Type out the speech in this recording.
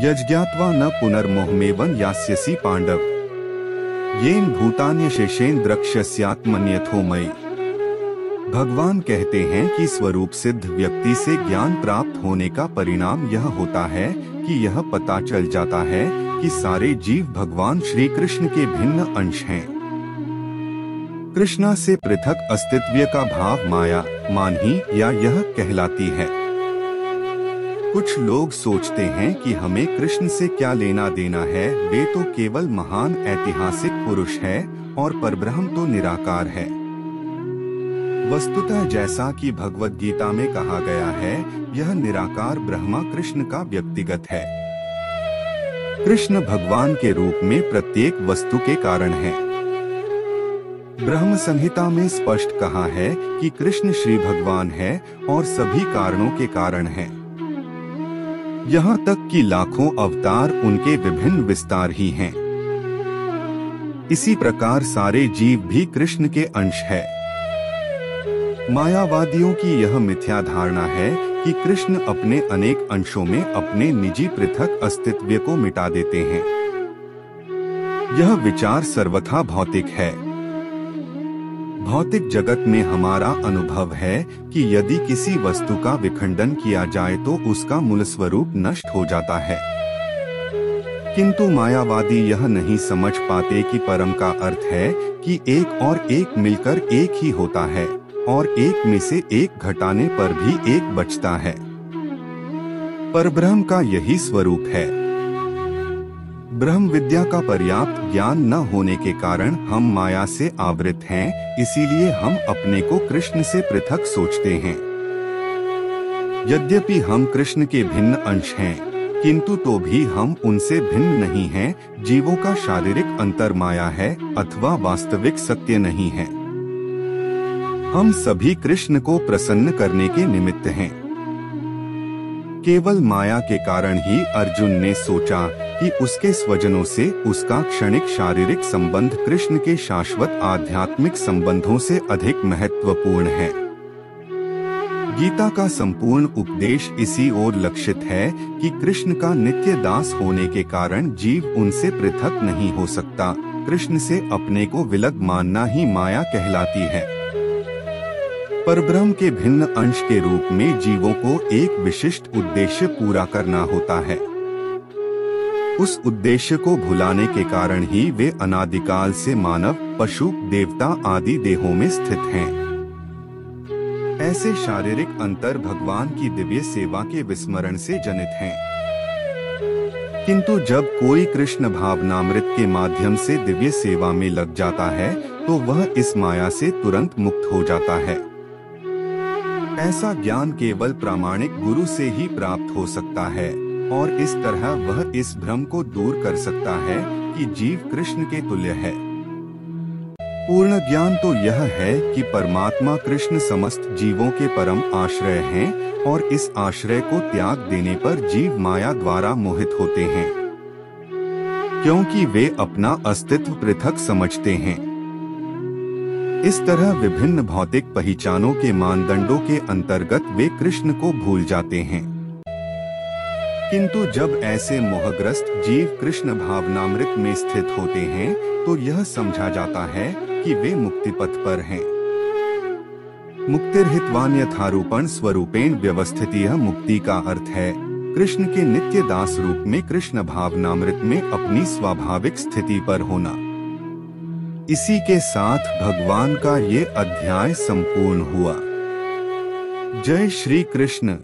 यज्ञात्वा न पुनर्मोहमेवं यास्यसि पांडव, येन भूतान्यशेषेन द्रक्ष्यस्यात्मन्यथो मयि। भगवान कहते हैं कि स्वरूप सिद्ध व्यक्ति से ज्ञान प्राप्त होने का परिणाम यह होता है कि यह पता चल जाता है कि सारे जीव भगवान श्री कृष्ण के भिन्न अंश हैं। कृष्णा से पृथक अस्तित्व का भाव माया, मानही या यह कहलाती है। कुछ लोग सोचते हैं कि हमें कृष्ण से क्या लेना देना है, वे तो केवल महान ऐतिहासिक पुरुष है और परब्रह्म तो निराकार है। वस्तुतः जैसा कि भगवद गीता में कहा गया है, यह निराकार ब्रह्मा कृष्ण का व्यक्तिगत है। कृष्ण भगवान के रूप में प्रत्येक वस्तु के कारण है। ब्रह्म संहिता में स्पष्ट कहा है कि कृष्ण श्री भगवान है और सभी कारणों के कारण है। यहाँ तक कि लाखों अवतार उनके विभिन्न विस्तार ही हैं। इसी प्रकार सारे जीव भी कृष्ण के अंश है। मायावादियों की यह मिथ्या धारणा है कि कृष्ण अपने अनेक अंशों में अपने निजी पृथक अस्तित्व को मिटा देते हैं। यह विचार सर्वथा भौतिक है। भौतिक जगत में हमारा अनुभव है कि यदि किसी वस्तु का विखंडन किया जाए तो उसका मूल स्वरूप नष्ट हो जाता है। किंतु मायावादी यह नहीं समझ पाते कि परम का अर्थ है कि एक और एक मिलकर एक ही होता है और एक में से एक घटाने पर भी एक बचता है। परब्रह्म का यही स्वरूप है। ब्रह्म विद्या का पर्याप्त ज्ञान न होने के कारण हम माया से आवृत हैं, इसीलिए हम अपने को कृष्ण से पृथक सोचते हैं। यद्यपि हम कृष्ण के भिन्न अंश हैं, किंतु तो भी हम उनसे भिन्न नहीं हैं। जीवों का शारीरिक अंतर माया है अथवा वास्तविक सत्य नहीं है। हम सभी कृष्ण को प्रसन्न करने के निमित्त हैं। केवल माया के कारण ही अर्जुन ने सोचा कि उसके स्वजनों से उसका क्षणिक शारीरिक संबंध कृष्ण के शाश्वत आध्यात्मिक संबंधों से अधिक महत्वपूर्ण है। गीता का संपूर्ण उपदेश इसी ओर लक्षित है कि कृष्ण का नित्य दास होने के कारण जीव उनसे पृथक नहीं हो सकता। कृष्ण से अपने को विलग मानना ही माया कहलाती है। परब्रह्म के भिन्न अंश के रूप में जीवों को एक विशिष्ट उद्देश्य पूरा करना होता है। उस उद्देश्य को भुलाने के कारण ही वे अनादिकाल से मानव, पशु, देवता आदि देहों में स्थित हैं। ऐसे शारीरिक अंतर भगवान की दिव्य सेवा के विस्मरण से जनित हैं। किंतु जब कोई कृष्ण भावनामृत के माध्यम से दिव्य सेवा में लग जाता है तो वह इस माया से तुरंत मुक्त हो जाता है। ऐसा ज्ञान केवल प्रामाणिक गुरु से ही प्राप्त हो सकता है और इस तरह वह इस भ्रम को दूर कर सकता है कि जीव कृष्ण के तुल्य है। पूर्ण ज्ञान तो यह है कि परमात्मा कृष्ण समस्त जीवों के परम आश्रय हैं और इस आश्रय को त्याग देने पर जीव माया द्वारा मोहित होते हैं, क्योंकि वे अपना अस्तित्व पृथक समझते हैं। इस तरह विभिन्न भौतिक पहचानों के मानदंडों के अंतर्गत वे कृष्ण को भूल जाते हैं। किंतु जब ऐसे मोहग्रस्त जीव कृष्ण भावनामृत में स्थित होते हैं तो यह समझा जाता है कि वे मुक्तिपथ पर हैं। मुक्तिर्हित्वान्यथारूपण स्वरूपेण व्यवस्थितिः मुक्ति का अर्थ है कृष्ण के नित्य दास रूप में कृष्ण भावनामृत में अपनी स्वाभाविक स्थिति पर होना। इसी के साथ भगवान का ये अध्याय संपूर्ण हुआ। जय श्री कृष्ण।